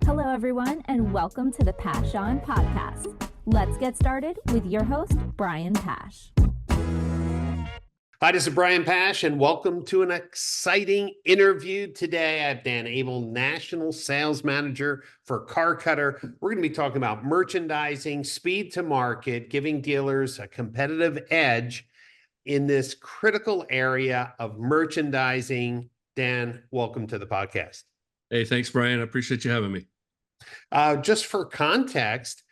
Hello, everyone, and welcome to the Pash On Podcast. Let's get started with your host, Brian Pash. Hi, this is Brian Pash, and welcome to an exciting interview today. I have Dan Abel, National Sales Manager for Car Cutter. We're going to be talking about merchandising, speed to market, giving dealers a competitive edge in this critical area of merchandising. Dan, welcome to the podcast. Hey, thanks, Brian. I appreciate you having me. Just for context,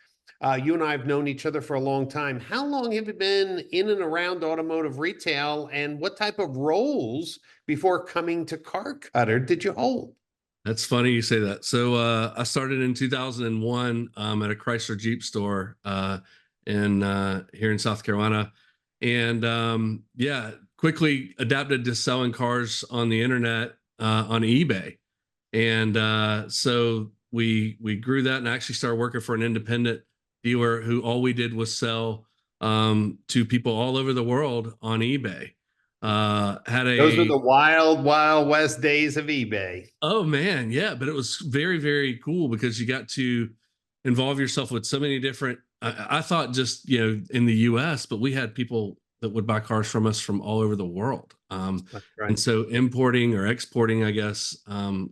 you and I have known each other for a long time. How long have you been in and around automotive retail, and what type of roles before coming to Car Cutter did you hold? That's funny you say that. So I started in 2001 at a Chrysler Jeep store here in South Carolina. And quickly adapted to selling cars on the internet on eBay. And so we grew that and actually started working for an independent dealer who all we did was sell to people all over the world on eBay. Those were the wild west days of eBay. Oh man, yeah, but it was very, very cool because you got to involve yourself with so many different. I thought just in the U.S., but we had people that would buy cars from us from all over the world. That's right. And so importing or exporting, I guess,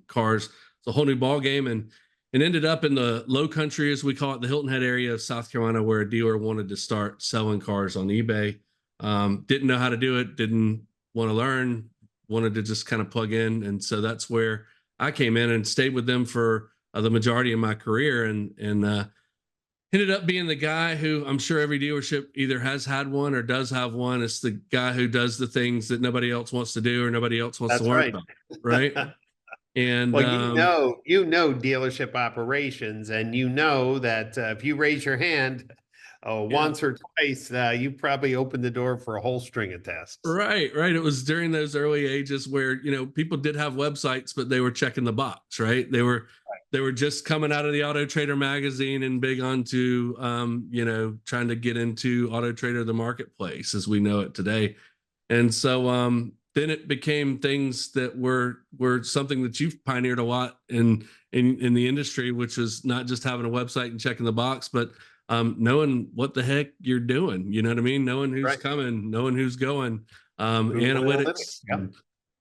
cars, it's a whole new ball game, and ended up in the low country, as we call it, the Hilton Head area of South Carolina, where a dealer wanted to start selling cars on eBay. Didn't know how to do it, didn't want to learn, wanted to just kind of plug in. And so that's where I came in and stayed with them for the majority of my career, and ended up being the guy who, I'm sure every dealership either has had one or does have one. It's the guy who does the things that nobody else wants to do or nobody else wants to learn about, right? And well, you know dealership operations, and you know that if you raise your hand once or twice, you probably opened the door for a whole string of tasks. Right. It was during those early ages where people did have websites, but they were checking the box, right? They were just coming out of the Auto Trader magazine and big onto trying to get into Auto Trader, the marketplace as we know it today. And so then it became things that were something that you've pioneered a lot in the industry, which is not just having a website and checking the box, but knowing what the heck you're doing. You know what I mean? Knowing who's coming, knowing who's going, analytics,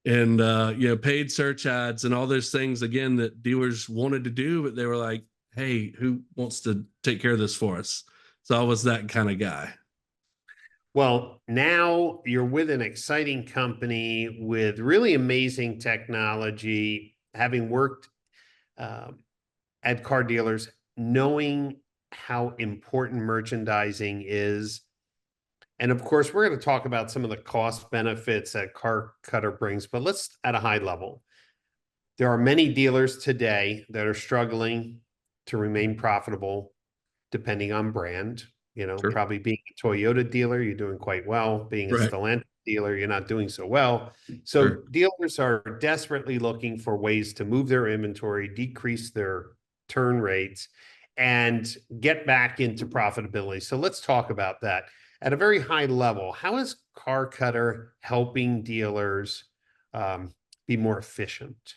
and paid search ads and all those things, again, that dealers wanted to do, but they were like, hey, who wants to take care of this for us? So I was that kind of guy. Well, now you're with an exciting company with really amazing technology, having worked at car dealers, knowing how important merchandising is. And of course, we're going to talk about some of the cost benefits that Car Cutter brings, but let's at a high level. There are many dealers today that are struggling to remain profitable, depending on brand. Sure. Probably being a Toyota dealer, you're doing quite well. Being a Stellantis dealer, you're not doing so well. So dealers are desperately looking for ways to move their inventory, decrease their turn rates, and get back into profitability. So let's talk about that. At a very high level, how is Car Cutter helping dealers be more efficient?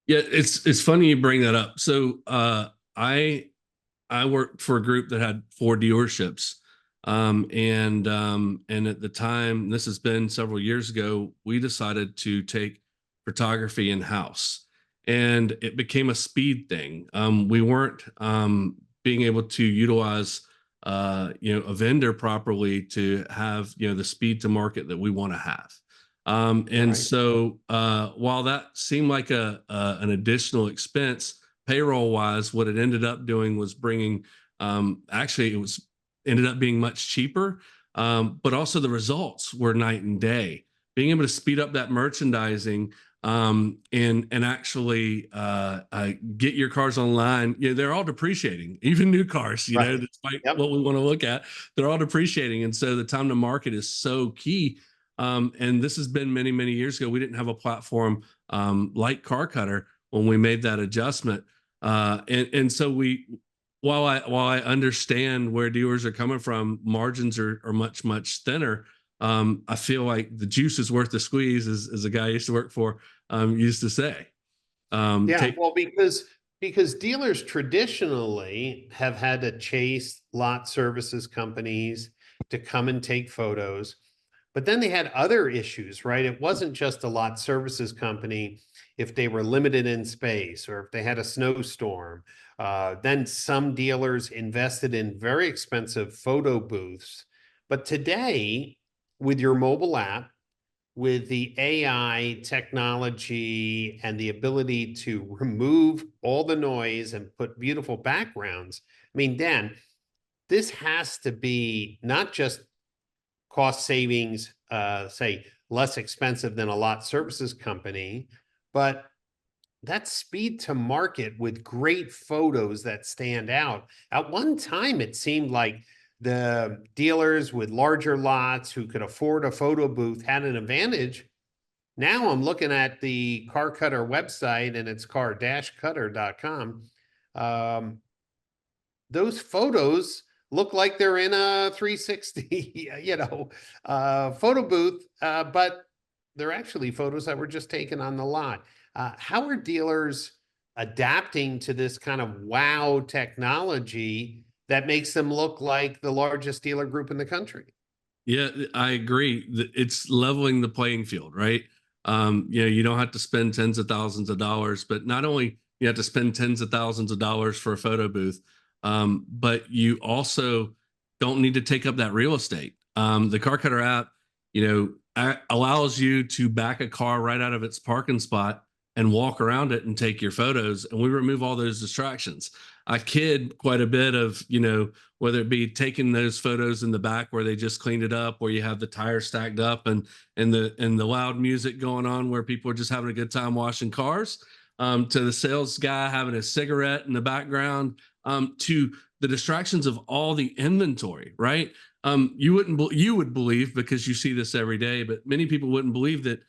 Yeah, it's funny you bring that up. So I worked for a group that had 4 dealerships. And at the time, this has been several years ago, we decided to take photography in-house, and it became a speed thing. We weren't being able to utilize a vendor properly to have the speed to market that we want to have. So while that seemed like an additional expense, payroll wise, what it ended up doing was bringing, ended up being much cheaper, but also the results were night and day. Being able to speed up that merchandising and actually get your cars online. They're all depreciating, even new cars, despite what we want to look at, they're all depreciating. And so the time to market is so key. And this has been many, many years ago. We didn't have a platform like Car Cutter when we made that adjustment. And so while I understand where dealers are coming from, margins are much, much thinner. I feel like the juice is worth the squeeze, as a guy I used to work for used to say. Because Because dealers traditionally have had to chase lot services companies to come and take photos. But then they had other issues, right? It wasn't just a lot services company if they were limited in space or if they had a snowstorm. Then some dealers invested in very expensive photo booths. But today, with your mobile app, with the AI technology and the ability to remove all the noise and put beautiful backgrounds. I mean, Dan, this has to be not just cost savings, say less expensive than a lot services company, but that speed to market with great photos that stand out. At one time, it seemed like the dealers with larger lots who could afford a photo booth had an advantage. Now I'm looking at the Car Cutter website, and it's car-cutter.com. Those photos look like they're in a 360, photo booth, but they're actually photos that were just taken on the lot. How are dealers adapting to this kind of wow technology that makes them look like the largest dealer group in the country? Yeah, I agree. It's leveling the playing field, right? You don't have to spend tens of thousands of dollars, but not only you have to spend tens of thousands of dollars for a photo booth, but you also don't need to take up that real estate. The Car Cutter app, allows you to back a car right out of its parking spot and walk around it and take your photos. And we remove all those distractions. I kid quite a bit of, whether it be taking those photos in the back where they just cleaned it up, where you have the tires stacked up and the loud music going on where people are just having a good time washing cars, to the sales guy having a cigarette in the background, to the distractions of all the inventory, right? You would believe, because you see this every day, but many people wouldn't believe that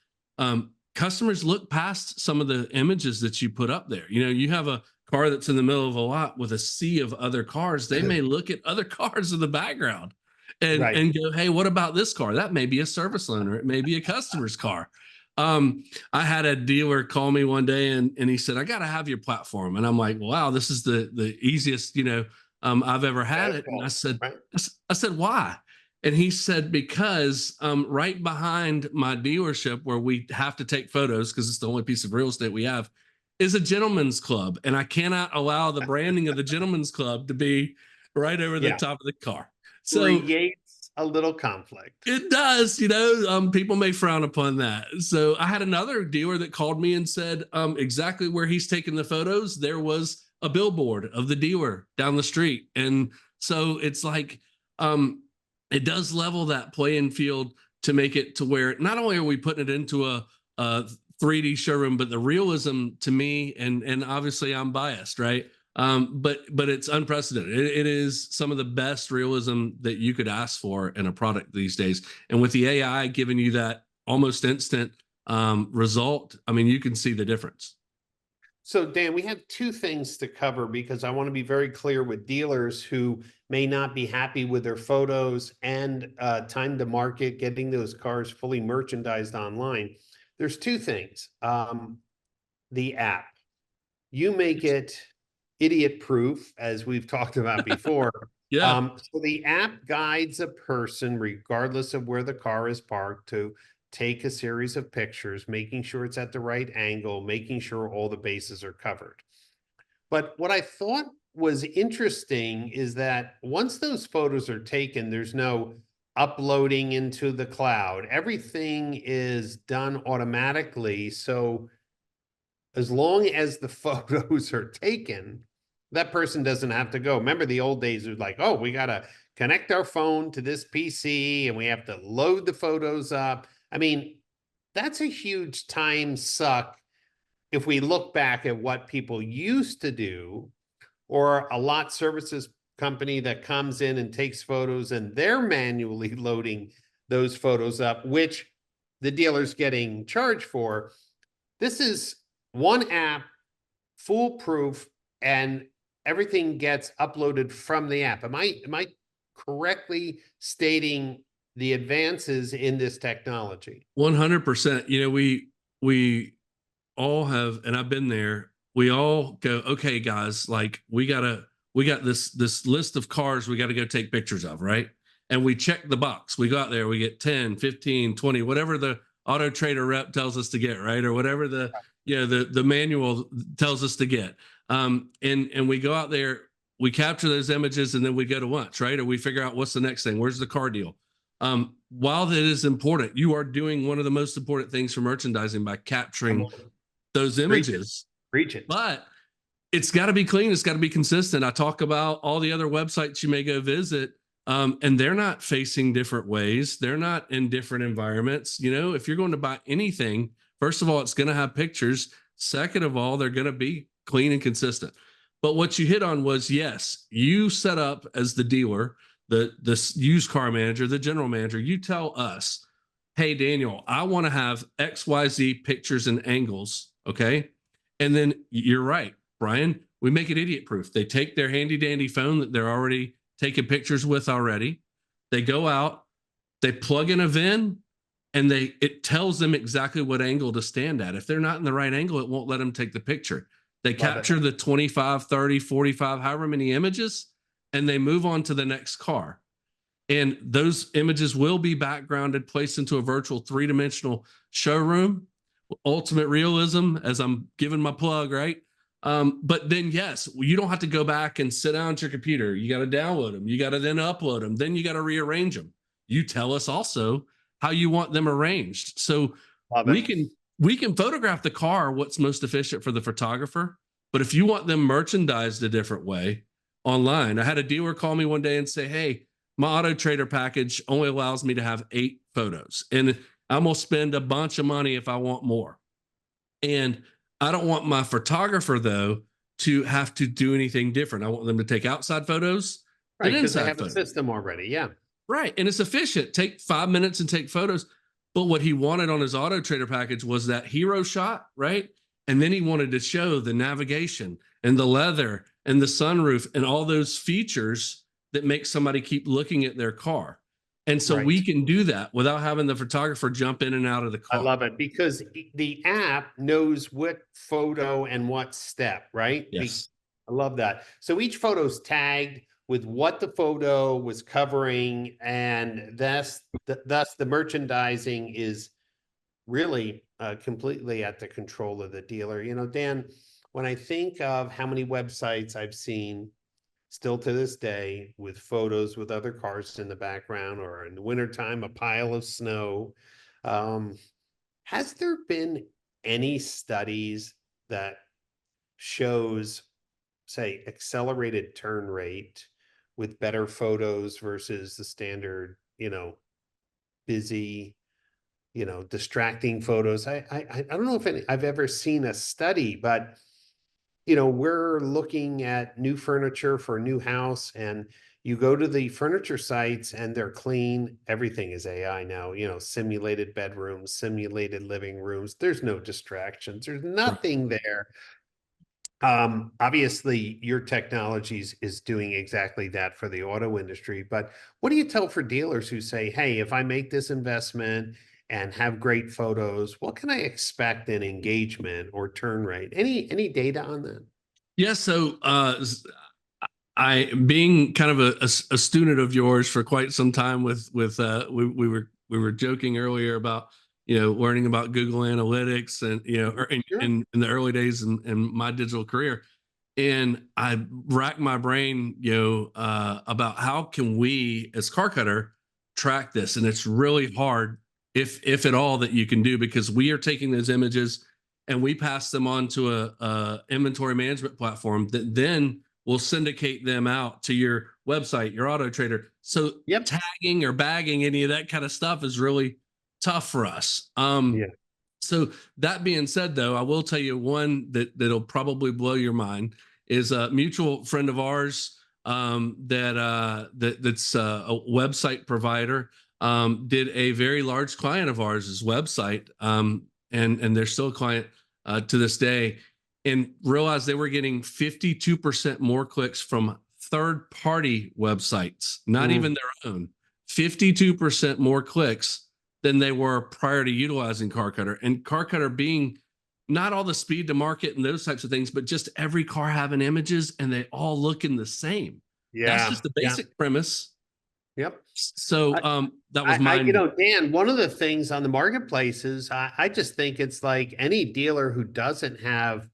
customers look past some of the images that you put up there. You have a car that's in the middle of a lot with a sea of other cars. They may look at other cars in the background and go, hey, what about this car? That may be a service loaner. It may be a customer's car. I had a dealer call me one day and he said, I got to have your platform. And I'm like, wow, this is the easiest, I've ever had it. And I said, why? And he said, because right behind my dealership where we have to take photos, because it's the only piece of real estate we have, is a gentleman's club. And I cannot allow the branding of the gentleman's club to be right over the top of the car. So creates a little conflict. It does, people may frown upon that. So I had another dealer that called me and said, exactly where he's taking the photos, there was a billboard of the dealer down the street. And so it's like, it does level that playing field to make it to where not only are we putting it into a 3D showroom, but the realism to me, and obviously I'm biased, right? But it's unprecedented. It is some of the best realism that you could ask for in a product these days. And with the AI giving you that almost instant result, I mean, you can see the difference. So Dan, we have two things to cover because I want to be very clear with dealers who may not be happy with their photos and time to market, getting those cars fully merchandised online. There's two things. The app, you make it idiot proof, as we've talked about before. So the app guides a person, regardless of where the car is parked, to take a series of pictures, making sure it's at the right angle, making sure all the bases are covered. But what I thought was interesting is that once those photos are taken, there's no uploading into the cloud. Everything is done automatically. So as long as the photos are taken, that person doesn't have to go. Remember the old days, it was like, oh, we got to connect our phone to this PC and we have to load the photos up. I mean, that's a huge time suck if we look back at what people used to do, or a lot services company that comes in and takes photos and they're manually loading those photos up, which the dealer's getting charged for. This is one app, foolproof, and everything gets uploaded from the app. Am I correctly stating the advances in this technology? 100%. We all have, and I've been there, we all go, okay, guys, like we got this list of cars we got to go take pictures of, right? And we check the box. We go out there, we get 10, 15, 20, whatever the Auto Trader rep tells us to get, right? Or whatever the manual tells us to get. And we go out there, we capture those images, and then we go to lunch, right? Or we figure out what's the next thing. Where's the car deal? While that is important, you are doing one of the most important things for merchandising by capturing those images. Preach it. But it's got to be clean. It's got to be consistent. I talk about all the other websites you may go visit, and they're not facing different ways. They're not in different environments. You know, if you're going to buy anything, first of all, it's going to have pictures. Second of all, they're going to be clean and consistent. But what you hit on was, yes, you set up as the dealer, the used car manager, the general manager, you tell us, hey, Daniel, I want to have XYZ pictures and angles. Okay. And then you're right, Brian, we make it idiot proof. They take their handy dandy phone that they're already taking pictures with already. They go out, they plug in a VIN, and it tells them exactly what angle to stand at. If they're not in the right angle, it won't let them take the picture. They capture the 25, 30, 45, however many images, and they move on to the next car. And those images will be backgrounded, placed into a virtual 3-dimensional showroom, ultimate realism, as I'm giving my plug, right? But then, yes, you don't have to go back and sit down at your computer. You got to download them. You got to then upload them. Then you got to rearrange them. You tell us also how you want them arranged. So we can photograph the car, what's most efficient for the photographer. But if you want them merchandised a different way online, I had a dealer call me one day and say, hey, my Auto Trader package only allows me to have 8 photos. And I'm going to spend a bunch of money if I want more. And I don't want my photographer, though, to have to do anything different. I want them to take outside photos. Right, because they have a system already. Yeah. Right. And it's efficient. Take 5 minutes and take photos. But what he wanted on his Auto Trader package was that hero shot, right? And then he wanted to show the navigation and the leather and the sunroof and all those features that make somebody keep looking at their car. And so we can do that without having the photographer jump in and out of the car. I love it because the app knows what photo and what step, right? Yes. I love that. So each photo's tagged with what the photo was covering, and thus the merchandising is really completely at the control of the dealer. You know, Dan, when I think of how many websites I've seen still to this day with photos with other cars in the background, or in the wintertime, a pile of snow. Has there been any studies that shows, say, accelerated turn rate with better photos versus the standard, busy, distracting photos? I don't know if I've ever seen a study, but we're looking at new furniture for a new house, and you go to the furniture sites and they're clean. Everything is AI now, simulated bedrooms, simulated living rooms. There's no distractions. There's nothing there. Obviously your technologies is doing exactly that for the auto industry, but what do you tell for dealers who say, hey, if I make this investment and have great photos, what can I expect in engagement or turn rate? Any data on that? Yeah. So I, being kind of a student of yours for quite some time we were joking earlier about, learning about Google Analytics and, in the early days in my digital career. And I racked my brain, about how can we as Car Cutter track this? And it's really hard, if at all, that you can do, because we are taking those images and we pass them on to a inventory management platform that then will syndicate them out to your website, your Auto Trader. So tagging or bagging any of that kind of stuff is really tough for us. So that being said, though, I will tell you one that'll probably blow your mind is a mutual friend of ours that's a website provider. Did a very large client of ours' website, and they're still a client to this day, and realized they were getting 52% more clicks from third-party websites, not even their own. 52% more clicks than they were prior to utilizing Car Cutter. And Car Cutter being not all the speed to market and those types of things, but just every car having images and they all looking the same. That's Yeah. just the Yeah. basic premise. Yep. So that was mine. Dan, one of the things on the marketplaces, I just think it's like any dealer who doesn't have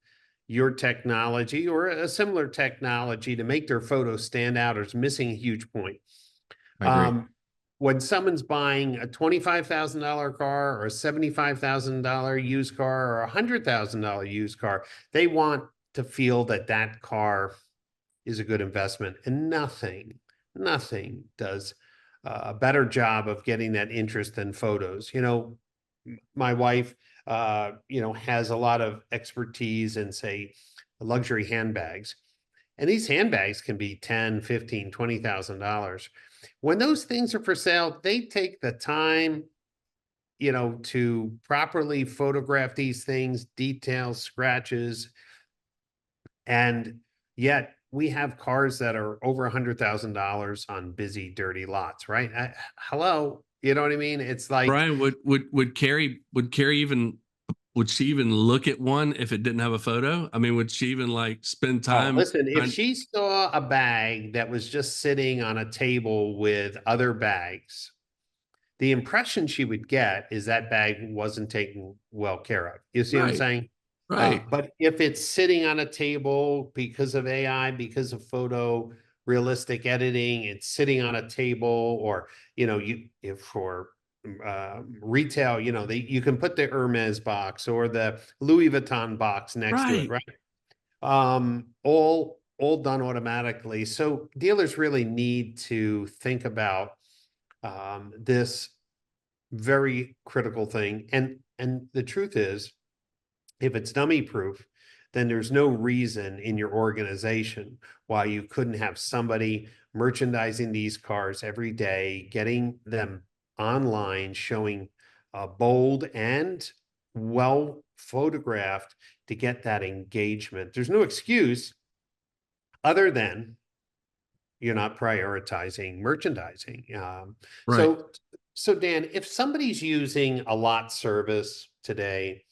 your technology or a similar technology to make their photos stand out is missing a huge point. I agree. When someone's buying a $25,000 car or a $75,000 used car or a $100,000 used car, they want to feel that that car is a good investment, and nothing does a better job of getting that interest than photos. My wife, has a lot of expertise in, say, luxury handbags. And these handbags can be 10, 15, $20,000. When those things are for sale, they take the time, to properly photograph these things, details, scratches. And yet we have cars that are over $100,000 on busy, dirty lots, right? Hello, you know what I mean? It's like, Brian, would Carrie even would she even look at one if it didn't have a photo? I mean, would she even like spend time? listen, if she saw a bag that was just sitting on a table with other bags, the impression she would get is that bag wasn't taken well care of. You see what I'm saying? Right. But if it's sitting on a table because of AI, because of photo realistic editing, it's sitting on a table, or if for retail, you can put the Hermes box or the Louis Vuitton box next to it, right? All done automatically. So dealers really need to think about this very critical thing. And the truth is, if it's dummy proof, then there's no reason in your organization why you couldn't have somebody merchandising these cars every day, getting them online, showing bold and well photographed to get that engagement. There's no excuse other than you're not prioritizing merchandising. Right. So Dan, if somebody's using a lot service today,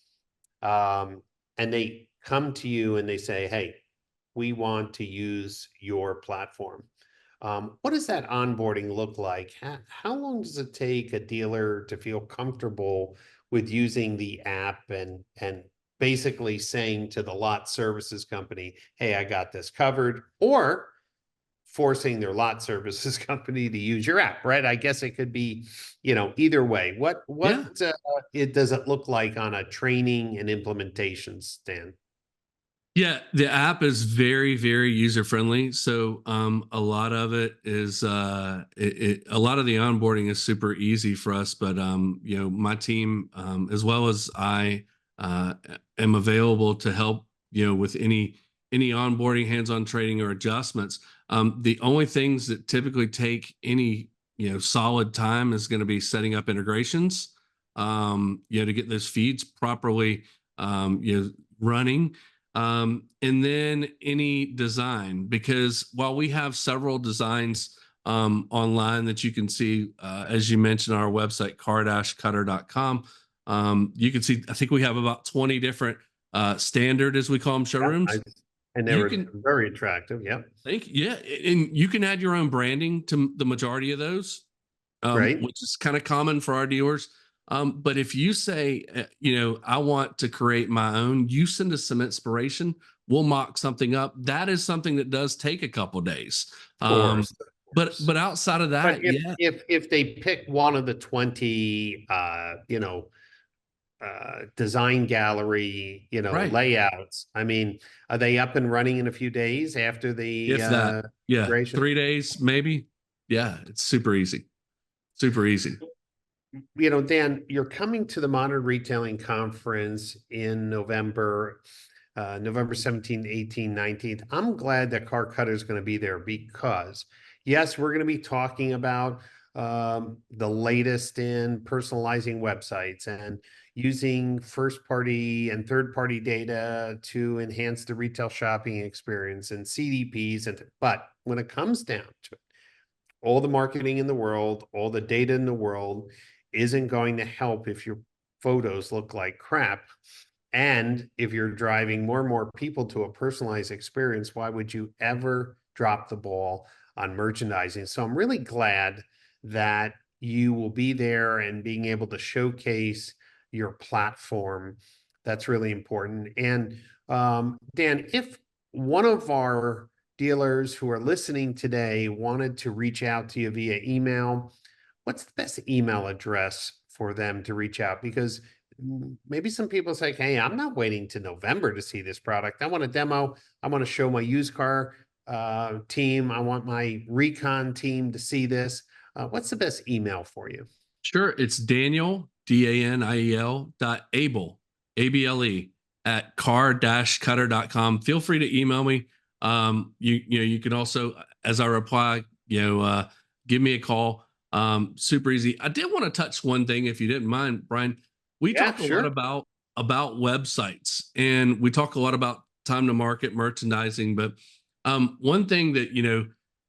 and they come to you and they say, hey, we want to use your platform. What does that onboarding look like? How long does it take a dealer to feel comfortable with using the app and basically saying to the lot services company, hey, I got this covered, or forcing their lot services company to use your app, right? I guess it could be, either way. What does it look like on a training and implementation stand? Yeah, the app is very, very user friendly. So a lot of it is a lot of the onboarding is super easy for us. But my team, as well as I, am available to help with any onboarding, hands-on training, or adjustments. The only things that typically take any solid time is going to be setting up integrations, to get those feeds properly running. And then any design, because while we have several designs online that you can see, as you mentioned, on our website, car-cutter.com, you can see, I think we have about 20 different standard, as we call them, showrooms. And they were very attractive. Yeah. And you can add your own branding to the majority of those, right, which is kind of common for our dealers. But if you say, I want to create my own, you send us some inspiration, we'll mock something up. That is something that does take a couple of days. Of course. But outside of that, if they pick one of the 20, design gallery, layouts, I mean, are they up and running in a few days after the integration? 3 days, maybe. Yeah, it's super easy. Super easy. Dan, you're coming to the Modern Retailing Conference in November 17th, 18th, 19th. I'm glad that Car Cutter is going to be there because, yes, we're going to be talking about the latest in personalizing websites and using first-party and third-party data to enhance the retail shopping experience and CDPs. But when it comes down to it, all the marketing in the world, all the data in the world isn't going to help if your photos look like crap. And if you're driving more and more people to a personalized experience, why would you ever drop the ball on merchandising? So I'm really glad that you will be there and being able to showcase your platform. That's really important. And Dan, if one of our dealers who are listening today wanted to reach out to you via email, what's the best email address for them to reach out? Because maybe some people say, hey, I'm not waiting to November to see this product. I want a demo. I want to show my used car team. I want my recon team to see this. What's the best email for you? Sure. It's Daniel, Daniel Able, at car-cutter.com. Feel free to email me. You can also, as I reply, give me a call. Super easy. I did want to touch one thing, if you didn't mind, Brian. We talk a lot about websites, and we talk a lot about time to market merchandising. But one thing that,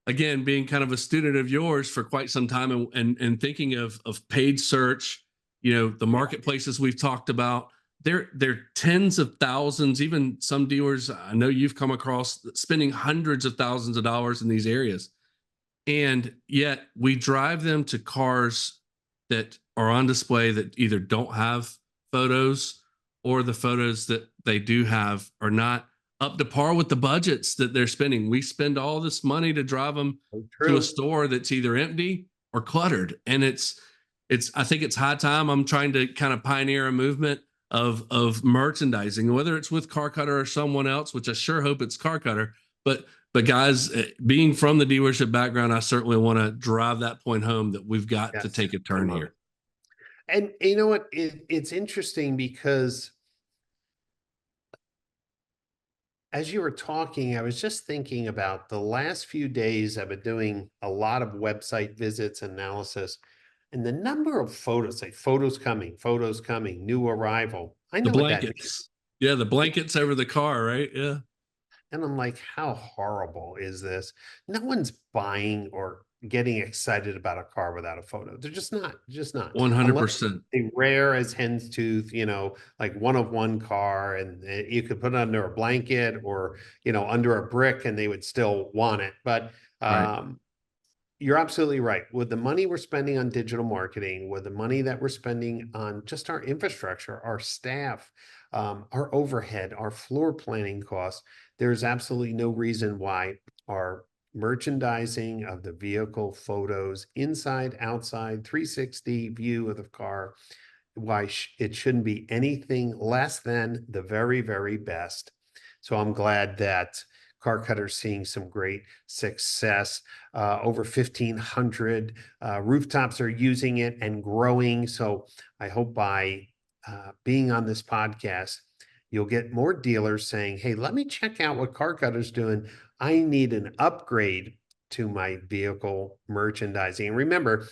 again, being kind of a student of yours for quite some time and thinking of paid search, the marketplaces we've talked about, they're tens of thousands, even some dealers I know you've come across spending hundreds of thousands of dollars in these areas. And yet we drive them to cars that are on display that either don't have photos, or the photos that they do have are not up to par with the budgets that they're spending. We spend all this money to drive them to a store that's either empty or cluttered. And I think it's high time. I'm trying to kind of pioneer a movement of merchandising, whether it's with Car Cutter or someone else, which I sure hope it's Car Cutter. But guys, being from the dealership background, I certainly want to drive that point home that we've got to take a turn here. And you know what? It's interesting because as you were talking, I was just thinking about the last few days. I've been doing a lot of website visits, analysis, and the number of photos, like photos coming, new arrival. I know the what that blankets. means. Yeah, the blankets over the car, right? Yeah. And I'm like, how horrible is this? No one's buying or getting excited about a car without a photo. They're just not. 100%. Rare as hen's tooth, like one of one car, and you could put it under a blanket or, under a brick, and they would still want it. But you're absolutely right. With the money we're spending on digital marketing, with the money that we're spending on just our infrastructure, our staff, our overhead, our floor planning costs, there's absolutely no reason why our merchandising of the vehicle photos, inside, outside, 360 view of the car, why it shouldn't be anything less than the very, very best. So I'm glad that Car Cutter's seeing some great success. Over 1,500 rooftops are using it and growing. So I hope by being on this podcast, you'll get more dealers saying, hey, let me check out what Car Cutter's doing. I need an upgrade to my vehicle merchandising. And remember,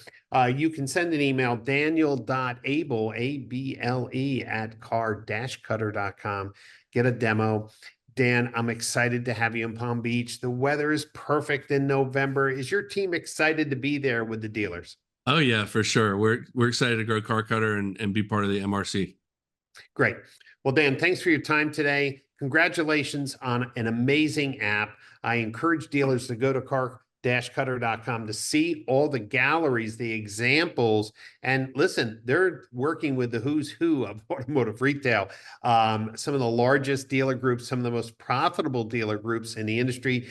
you can send an email, daniel.able, A-B-L-E, at car-cutter.com. Get a demo. Dan, I'm excited to have you in Palm Beach. The weather is perfect in November. Is your team excited to be there with the dealers? Oh yeah, for sure. We're excited to grow Car Cutter and be part of the MRC. Great. Well, Dan, thanks for your time today. Congratulations on an amazing app. I encourage dealers to go to car-cutter.com to see all the galleries, the examples, and listen, they're working with the who's who of automotive retail. Some of the largest dealer groups, some of the most profitable dealer groups in the industry.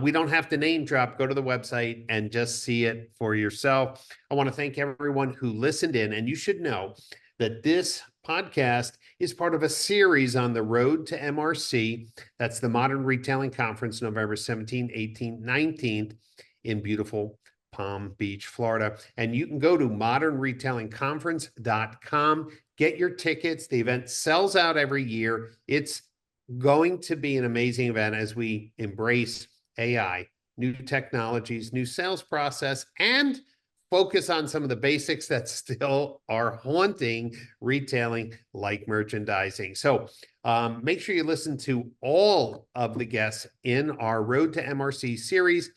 We don't have to name drop. Go to the website and just see it for yourself. I want to thank everyone who listened in, and you should know that this podcast is part of a series on the road to MRC. That's the Modern Retailing Conference, November 17th, 18th, 19th in beautiful Palm Beach, Florida. And you can go to modernretailingconference.com, get your tickets. The event sells out every year. It's going to be an amazing event as we embrace AI, new technologies, new sales process, and focus on some of the basics that still are haunting retailing, like merchandising. So make sure you listen to all of the guests in our Road to MRC series.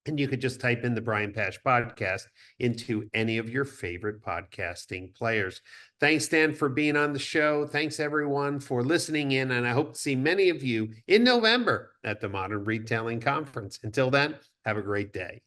And you could just type in the Brian Pash podcast into any of your favorite podcasting players. Thanks, Dan, for being on the show. Thanks, everyone, for listening in. And I hope to see many of you in November at the Modern Retailing Conference. Until then, have a great day.